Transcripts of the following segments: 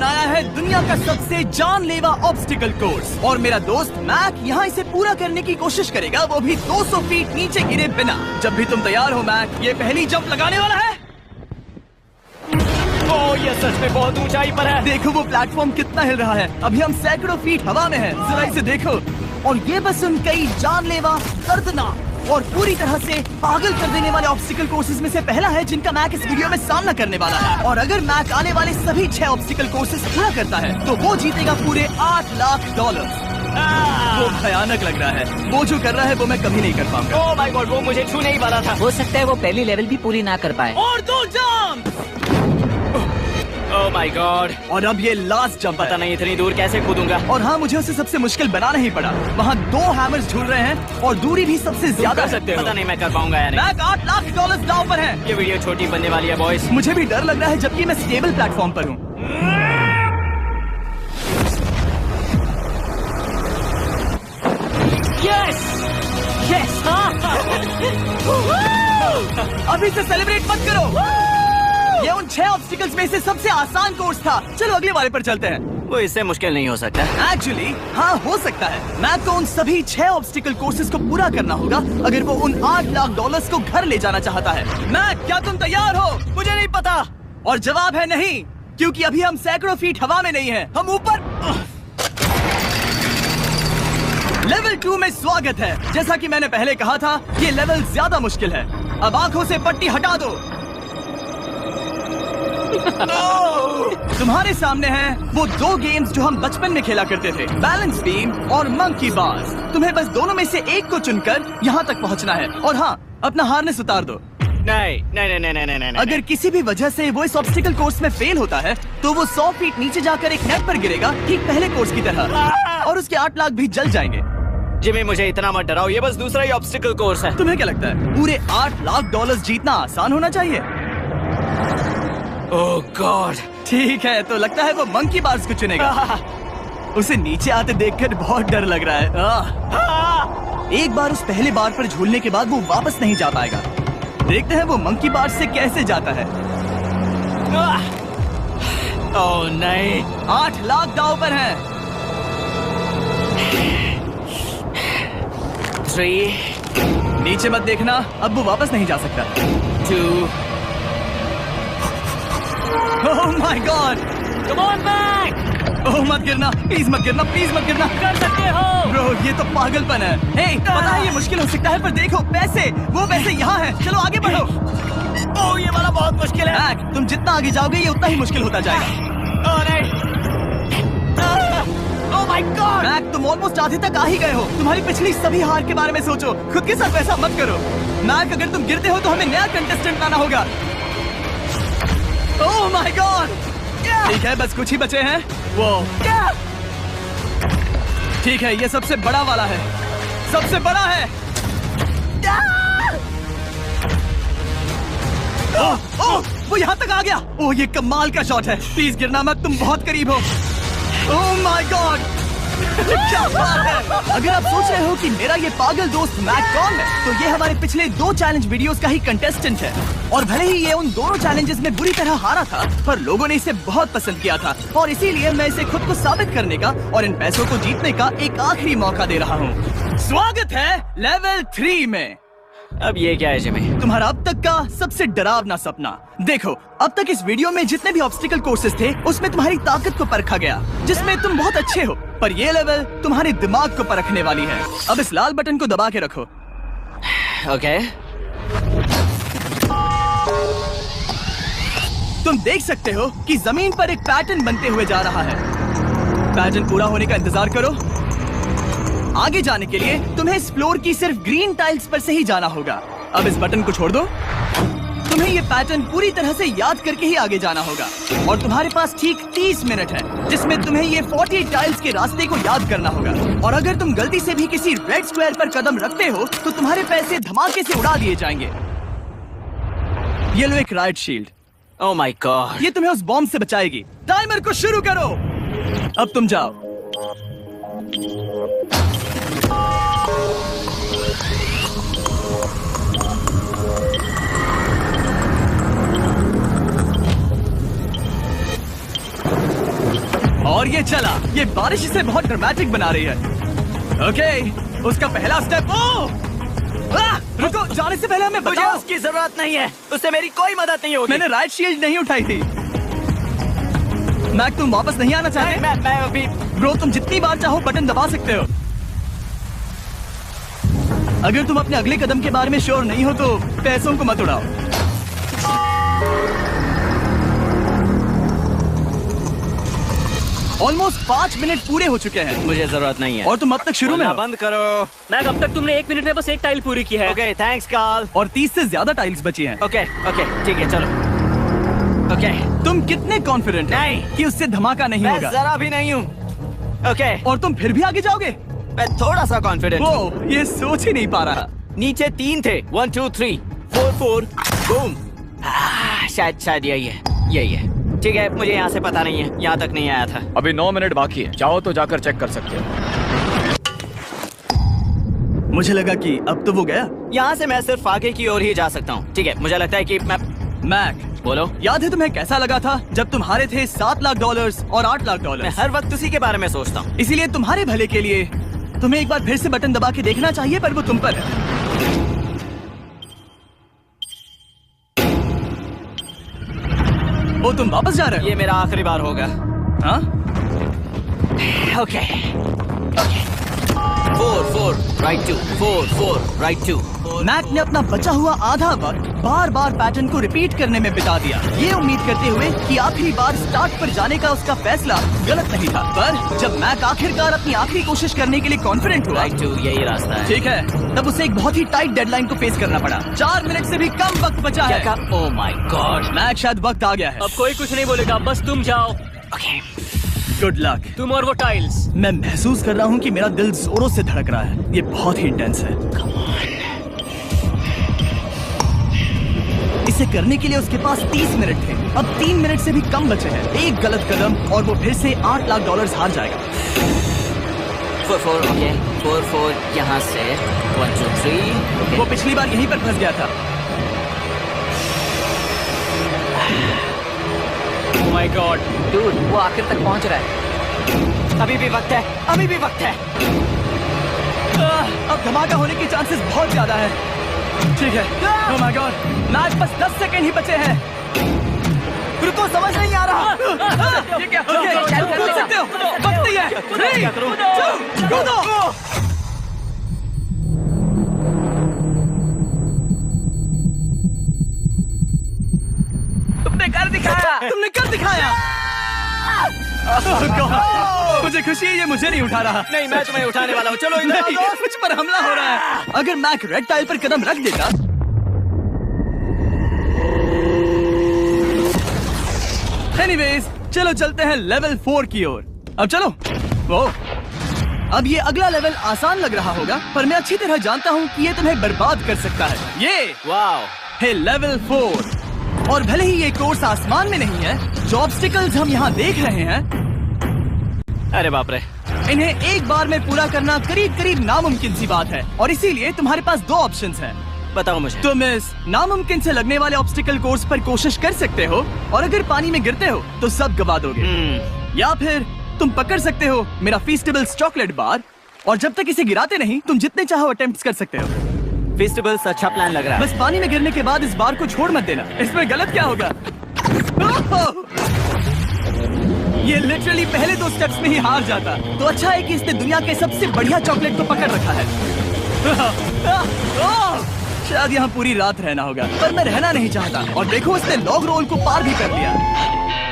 बनाया है दुनिया का सबसे जानलेवा ऑब्स्टिकल कोर्स और मेरा दोस्त मैक यहाँ इसे पूरा करने की कोशिश करेगा, वो भी 200 फीट नीचे गिरे बिना। जब भी तुम तैयार हो मैक, ये पहली जंप लगाने वाला है। ओह, ये सच में बहुत ऊंचाई पर है। देखो वो प्लेटफॉर्म कितना हिल रहा है। अभी हम सैकड़ों फीट हवा में हैं। जरा इसे देखो। और ये बस उन कई जानलेवा, दर्दनाक और पूरी तरह से पागल कर देने वाले ऑब्स्टिकल कोर्सेज में से पहला है जिनका मैक इस वीडियो में सामना करने वाला है। और अगर मैक आने वाले सभी 6 ऑब्स्टिकल कोर्सेज पूरा करता है तो वो जीतेगा पूरे $8 लाख। वो भयानक लग रहा है। वो जो कर रहा है वो मैं कभी नहीं कर पाऊंगा। ओह माय गॉड, वो मुझे छूने ही वाला था। हो सकता है वो पहली लेवल भी पूरी ना कर पाए। और 2 जंप। Oh my God. और अब ये लास्ट जंप पता नहीं इतनी दूर कैसे कूदूंगा। और हाँ, मुझे उसे सबसे मुश्किल बनाना ही पड़ा। वहाँ 2 हैमर्स झूल रहे हैं और दूरी भी सबसे ज्यादा कर सकते हो। पता नहीं मैं कर पाऊंगा या नहीं। मैक $8 लाख दांव पर है। ये वीडियो छोटी बनने वाली है बॉयज। मुझे भी डर लग रहा है जबकि मैं स्टेबल प्लेटफॉर्म पर हूँ। Yes yes. अभी से सेलिब्रेट मत करो। ये उन 6 ऑब्स्टिकल्स में से सबसे आसान कोर्स था। चलो अगले वाले पर चलते हैं। वो इससे मुश्किल नहीं हो सकता। एक्चुअली हाँ, हो सकता है। मैक को उन सभी 6 ऑब्स्टिकल कोर्सेज को पूरा करना होगा अगर वो उन $8 लाख को घर ले जाना चाहता है। मैक, क्या तुम तैयार हो? मुझे नहीं पता। और जवाब है नहीं, क्योंकि अभी हम सैकड़ों फीट हवा में नहीं हैं। हम ऊपर। लेवल 2 में स्वागत है। जैसा कि मैंने पहले कहा था, ये लेवल ज्यादा मुश्किल है। अब आंखों से पट्टी हटा दो। तुम्हारे सामने हैं वो 2 गेम्स जो हम बचपन में खेला करते थे, बैलेंस बीम और मंकी बार्स। तुम्हें बस दोनों में से एक को चुनकर यहाँ तक पहुँचना है। और हाँ, अपना हार्नेस उतार दो। नहीं नहीं नहीं नहीं नहीं। अगर किसी भी वजह से वो इस ऑब्स्टिकल कोर्स में फेल होता है तो वो 100 फीट नीचे जाकर एक नेट पर गिरेगा, ठीक पहले कोर्स की तरह, और उसके 8 लाख भी जल जाएंगे। जिमी, मुझे इतना मत डराओ। ये बस दूसरा ही ऑब्स्टिकल कोर्स है। तुम्हें क्या लगता है पूरे $8 लाख जीतना आसान होना चाहिए? ओह गॉड। ठीक है, तो लगता है वो मंकी बार्स को चुनेगा। उसे नीचे आते देखकर बहुत डर लग रहा है। एक बार उस पहले बार पर झूलने के बाद वो वापस नहीं जा पाएगा। देखते हैं वो मंकी बार्स से कैसे जाता है। ओह नहीं। 8 लाख दांव पर हैं। 3 नीचे मत देखना, अब वो वापस नहीं जा सकता। 2 oh my God. Come on back. Oh मत गिरना, प्लीज मत गिरना, प्लीज मत गिरना। कर सकते हो। ब्रो, ये तो पागलपन है। हे, पता है ये मुश्किल हो सकता है, पर देखो पैसे, वो पैसे यहाँ हैं। चलो आगे बढ़ो। ओह, ये वाला बहुत मुश्किल है। मैक, तुम जितना आगे जाओगे ये उतना ही मुश्किल होता जाएगा। ओह नहीं। ओह माय गॉड। मैक, तुम ऑलमोस्ट आधे तक आ ही गए हो। तुम्हारी पिछली सभी हार के बारे में सोचो। खुद के साथ ऐसा मत करो। मैक, अगर तुम गिरते हो तो हमें नया कंटेस्टेंट लाना होगा। ओह माय गॉड। ठीक है, बस कुछ ही बचे हैं। वो ठीक है, ये सबसे बड़ा वाला है। सबसे बड़ा है। ओह, ओह, वो यहाँ तक आ गया। ओह, ये कमाल का शॉट है। प्लीज गिरना मत, तुम बहुत करीब हो। ओह माय गॉड, क्या बात है। अगर आप सोच रहे हो कि मेरा ये पागल दोस्त मैक कौन है, तो ये हमारे पिछले 2 चैलेंज वीडियोस का ही कंटेस्टेंट है। और भले ही ये उन दोनों चैलेंजेस में बुरी तरह हारा था, पर लोगों ने इसे बहुत पसंद किया था और इसीलिए मैं इसे खुद को साबित करने का और इन पैसों को जीतने का एक आखिरी मौका दे रहा हूँ। स्वागत है लेवल 3 में। अब ये क्या है जिमी? तुम्हारा अब तक का सबसे डरावना सपना। देखो, अब तक इस वीडियो में जितने भी ऑब्स्टिकल कोर्सेज थे उसमें तुम्हारी ताकत को परखा गया, जिसमें तुम बहुत अच्छे हो। पर ये लेवल तुम्हारे दिमाग को परखने वाली है। अब इस लाल बटन को दबा के रखो। ओके। तुम देख सकते हो कि जमीन पर एक पैटर्न बनते हुए जा रहा है। पैटर्न पूरा होने का इंतजार करो। आगे जाने के लिए तुम्हें इस फ्लोर की सिर्फ ग्रीन टाइल्स पर से ही जाना होगा। अब इस बटन को छोड़ दो। तुम्हें ये पैटर्न पूरी तरह से याद करके ही आगे जाना होगा और तुम्हारे पास ठीक 30 मिनट है जिसमें तुम्हें ये 40 टाइल्स के रास्ते को याद करना होगा। और अगर तुम गलती से भी किसी रेड स्क्वायर पर कदम रखते हो तो तुम्हारे पैसे धमाके से उड़ा दिए जाएंगे। ये लो एक right shield. Oh my God. ये तुम्हें उस बॉम्ब से बचाएगी। टाइमर को शुरू करो। अब तुम जाओ। और ये चला। ये बारिश इसे बहुत ड्रामेटिक बना रही है। ओके, उसका पहला स्टेप। रुको, जाने से पहले हमें मुझे बताओ। उसकी जरूरत नहीं है, उससे मेरी कोई मदद नहीं होगी। मैंने राइट शील्ड नहीं उठाई थी। मैक, तुम वापस नहीं आना चाहते? मैं अभी। ब्रो, तुम जितनी बार चाहो बटन दबा सकते हो। अगर तुम अपने अगले कदम के बारे में श्योर नहीं हो तो पैसों को मत उड़ाओ। ऑलमोस्ट 5 मिनट पूरे हो चुके हैं मुझे जरूरत नहीं है। और तुम अब तक शुरू में बोलना हो। बंद करो। मैक, अब तक तुमने 1 मिनट में बस एक टाइल पूरी की है। Okay, thanks Carl. और 30 से ज्यादा टाइल्स बची हैं। ओके ओके, ठीक है, चलो। ओके, तुम कितने कॉन्फिडेंट हो नहीं। कि उससे धमाका नहीं मैं होगा? जरा भी नहीं हूँ। ओके, और तुम फिर भी आगे जाओगे? मैं थोड़ा सा कॉन्फिडेंट हूँ। वो ये सोच ही नहीं पा रहा। नीचे 3 थे। 1 2 3 4 4 बूम। शायद यही है। ठीक है, मुझे यहाँ से पता नहीं है, यहाँ तक नहीं आया था। अभी 9 मिनट बाकी है, चाहो तो जाकर चेक कर सकते हो। मुझे लगा कि अब तो वो गया। यहाँ से मैं सिर्फ आगे की ओर ही जा सकता हूँ। ठीक है, मुझे लगता है कि मैं। मैक, बोलो। याद है तुम्हें कैसा लगा था जब तुम हारे थे $7 लाख और $8 लाख? मैं हर वक्त उसी के बारे में सोचता हूँ। इसीलिए तुम्हारे भले के लिए तुम्हें एक बार फिर से बटन दबा के देखना चाहिए, पर वो तुम पर है। वो तुम वापस जा रहे हो? ये मेरा आखिरी बार होगा। हाँ? Okay 4 4 right 2 4 4 right 2। मैक ने अपना बचा हुआ आधा वक्त बार बार पैटर्न को रिपीट करने में बिता दिया, ये उम्मीद करते हुए कि आखिरी बार स्टार्ट पर जाने का उसका फैसला गलत नहीं था। पर जब मैक आखिरकार अपनी आखिरी कोशिश करने के लिए कॉन्फिडेंट हुआ, राइट 2 यही रास्ता है। ठीक है, तब उसे एक बहुत ही टाइट डेडलाइन को फेस करना पड़ा। 4 मिनट से भी कम वक्त बचा है। ओह माय गॉड। मैक, शायद वक्त आ गया है। अब कोई कुछ नहीं बोलेगा, बस तुम जाओ। Okay, good luck. तुम और वो टाइल्स। मैं महसूस कर रहा हूँ कि मेरा दिल जोरों से धड़क रहा है। ये बहुत ही इंटेंस है। इसे करने के लिए उसके पास 30 मिनट थे। अब 3 मिनट से भी कम बचे हैं। एक गलत कदम और वो फिर से $8 लाख हार जाएगा। 4 4 ओके 4 4 यहाँ से 1 2 3। वो पिछली बार यहीं पर फंस गया था। ओह माय गॉड, डूड, वो आखिर तक पहुंच रहा है। अभी भी वक्त है, अभी भी वक्त है। अब धमाका होने की चांसेस बहुत ज्यादा है। ठीक है। ओह माय गॉड, मैच बस 10 सेकंड ही बचे हैं। रुको, समझ नहीं आ रहा। ठीक है, कूद सकते हो। वक्त ही है। 3 2 कूदो। तुमने कर दिखाया। Oh God, मुझे खुशी है ये मुझे नहीं उठा रहा। नहीं, मैं तुम्हें उठाने वाला हूँ। चलो इधर आओ नहीं, दोस्त। मुझ पर हमला हो रहा है। अगर मैक रेड टाइल पर कदम रख देता। एनीवेज, चलो चलते हैं लेवल 4 की ओर। अब चलो। वो अब ये अगला लेवल आसान लग रहा होगा, पर मैं अच्छी तरह जानता हूँ कि ये तुम्हें बर्बाद कर सकता है। ये वाओ है लेवल 4। और भले ही ये कोर्स आसमान में नहीं है, जो ऑब्स्टिकल्स हम यहाँ देख रहे हैं, अरे बाप रे, इन्हें एक बार में पूरा करना करीब करीब नामुमकिन सी बात है। और इसीलिए तुम्हारे पास 2 ऑप्शंस हैं। बताओ मुझे। तुम इस नामुमकिन से लगने वाले ऑब्स्टिकल कोर्स पर कोशिश कर सकते हो, और अगर पानी में गिरते हो तो सब गवा दोगे। या फिर तुम पकड़ सकते हो मेरा फीस्टेबल्स चॉकलेट बार, और जब तक इसे गिराते नहीं तुम जितने चाहो अटेम्प्ट्स कर सकते हो। फेस्टिवल्स अच्छा प्लान लग रहा है। बस पानी में गिरने के बाद इस बार को छोड़ मत देना। इसमें गलत क्या होगा? ये लिटरली पहले 2 स्टेप्स में ही हार जाता। तो अच्छा है कि इसने दुनिया के सबसे बढ़िया चॉकलेट को पकड़ रखा है। शायद यहाँ पूरी रात रहना होगा, पर मैं रहना नहीं चाहता। और देखो, इसने लॉग रोल को पार भी कर लिया।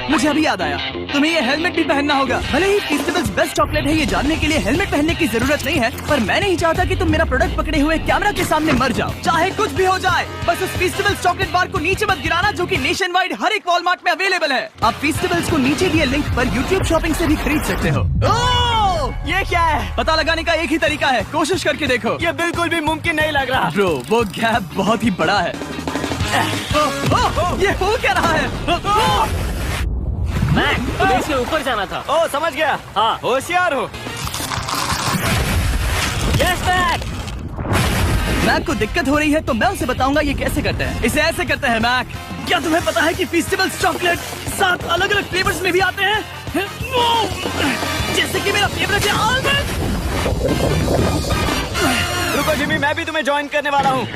मुझे अभी याद आया, तुम्हें ये हेलमेट भी पहनना होगा। भले ही फेस्टिवल्स बेस्ट चॉकलेट है, ये जानने के लिए हेलमेट पहनने की जरूरत नहीं है, पर मैं नहीं चाहता कि तुम मेरा प्रोडक्ट पकड़े हुए कैमरा के सामने मर जाओ। चाहे कुछ भी हो जाए, बस उस फेस्टिवल्स चॉकलेट बार को नीचे मत गिराना, जो कि नेशन वाइड हर एक वॉलमार्ट में अवेलेबल है। आप फेस्टिवल्स को नीचे दिए लिंक पर यूट्यूब शॉपिंग से भी खरीद सकते हो। ये क्या है? पता लगाने का एक ही तरीका है, कोशिश करके देखो। ये बिल्कुल भी मुमकिन नहीं लग रहा। ब्रो, वो गैप बहुत ही बड़ा है। ये हो क्या रहा है? मैक, तुम्हें इसके ऊपर जाना था। ओ, समझ गया। हाँ। होशियार हो। Yes Mac. मैक को दिक्कत हो रही है तो मैं उसे बताऊंगा ये कैसे करते हैं। इसे ऐसे करते हैं मैक। क्या तुम्हें पता है कि फेस्टिवल्स चॉकलेट 7 अलग अलग फ्लेवर्स में भी आते हैं? ये मेरा फेवरेट है आलमंड। रुको जिमी, मैं भी तुम्हें ज्वाइन करने वाला हूँ।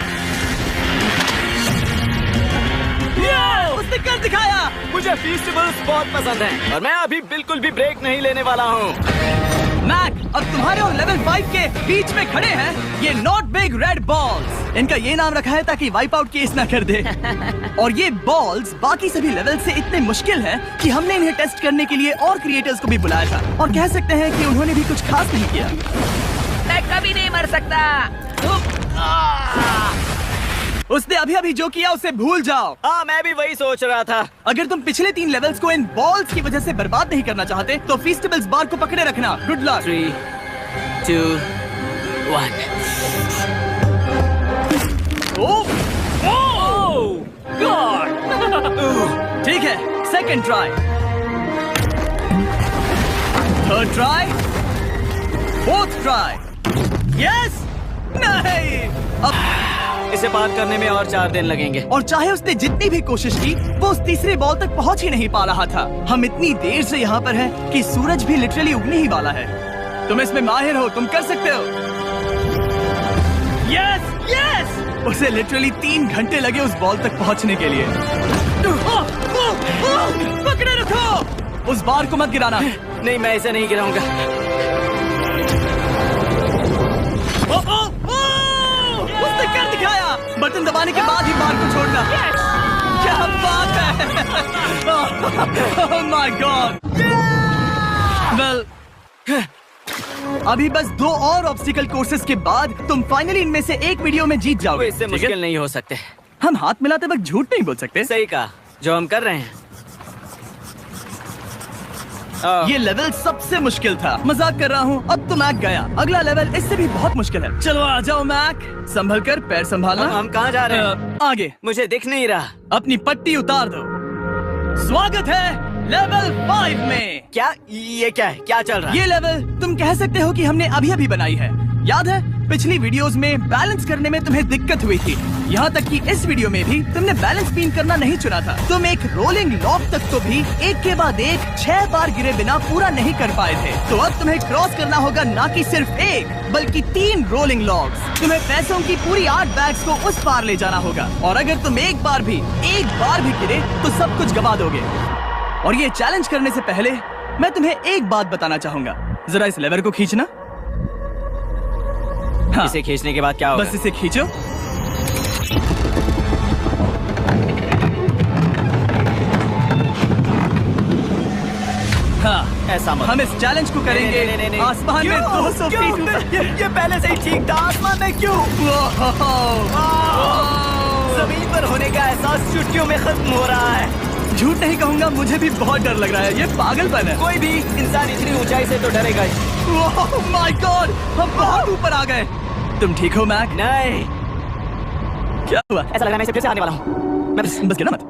उसने कर दिखाया। मुझे फीस्टेबल्स बहुत पसंद हैं और मैं अभी बिल्कुल भी ब्रेक नहीं लेने वाला हूँ। मैक, अब तुम्हारे और लेवल 5 के बीच में खड़े हैं ये नॉट बिग रेड बॉल्स। इनका ये नाम रखा है ताकि वाइप आउट केस ना कर दे। और ये बॉल्स बाकी सभी लेवल से इतने मुश्किल हैं कि हमने इन्हें टेस्ट करने के लिए और क्रिएटर्स को भी बुलाया था और कह सकते हैं कि उन्होंने भी कुछ खास नहीं किया। मैं कभी नहीं मर सकता। उसने अभी अभी जो किया उसे भूल जाओ। हाँ, मैं भी वही सोच रहा था। अगर तुम पिछले 3 लेवल्स को इन बॉल्स की वजह से बर्बाद नहीं करना चाहते तो फीस्टेबल्स बार को पकड़े रखना। Good luck. 3, 2, 1। ठीक है, second try, third try, fourth try. Yes, नहीं। अब इसे पार करने में और 4 दिन लगेंगे। और चाहे उसने जितनी भी कोशिश की वो उस तीसरे बॉल तक पहुंच ही नहीं पा रहा था। हम इतनी देर से यहाँ पर हैं कि सूरज भी लिटरली उगने ही वाला है। तुम इसमें माहिर हो, तुम कर सकते हो। यस यस, उसे लिटरली 3 घंटे लगे उस बॉल तक पहुंचने के लिए। पकड़े रखो, उस बार को मत गिराना। नहीं, मैं इसे नहीं गिराऊंगा। उसने कर दिखाया। बटन दबाने के बाद ही बार को छोड़ना। क्या बात है। Oh my God. Well, अभी बस 2 और ऑब्स्टिकल कोर्सेस के बाद तुम फाइनली इनमें से एक वीडियो में जीत वो जाओगे। इससे ठीक है? मुश्किल नहीं हो सकते। हम हाथ मिलाते वक्त झूठ नहीं बोल सकते। सही कहा, जो हम कर रहे हैं। ये लेवल सबसे मुश्किल था। मजाक कर रहा हूँ। अब तो मैक गया। अगला लेवल इससे भी बहुत मुश्किल है। चलो आ जाओ मैक, संभल कर, पैर संभालना। हम कहाँ जा रहे हैं? आगे। मुझे दिख नहीं रहा। अपनी पट्टी उतार दो। स्वागत है लेवल 5 में। क्या ये क्या है? क्या चल रहा है? ये लेवल तुम कह सकते हो कि हमने अभी अभी बनाई है। याद है पिछली वीडियोस में बैलेंस करने में तुम्हें दिक्कत हुई थी। यहाँ तक कि इस वीडियो में भी तुमने बैलेंस बीन करना नहीं चुना था। तुम एक रोलिंग लॉक तक तो भी एक के बाद एक 6 बार गिरे बिना पूरा नहीं कर पाए थे। तो अब तुम्हें क्रॉस करना होगा ना कि सिर्फ एक बल्कि 3 रोलिंग लॉक्स। तुम्हें पैसों की पूरी 8 बैग्स को उस पार ले जाना होगा और अगर तुम एक बार भी गिरे तो सब कुछ गवा दोगे। और ये चैलेंज करने से पहले मैं तुम्हें एक बात बताना चाहूंगा। जरा इस लेवर को खींचना। हाँ, इसे खींचने के बाद क्या होगा? बस इसे खींचो। हाँ, ऐसा मत। हम इस चैलेंज को करेंगे नहीं। आसमान में 200 फीट ऊपर। ये पहले से ही ठीक था। आसमान में क्यों? जमीन पर होने का एहसास चुटकियों में खत्म हो रहा है। झूठ नहीं कहूंगा, मुझे भी बहुत डर लग रहा है। ये पागलपन है। कोई भी इंसान इतनी ऊंचाई से तो डरेगा ही। ओह माय गॉड, हम बहुत ऊपर आ गए। तुम ठीक हो मैक? नहीं, क्या हुआ? ऐसा लग रहा है मैं इसे फिर से हारने वाला हूँ। बस गिरा मत।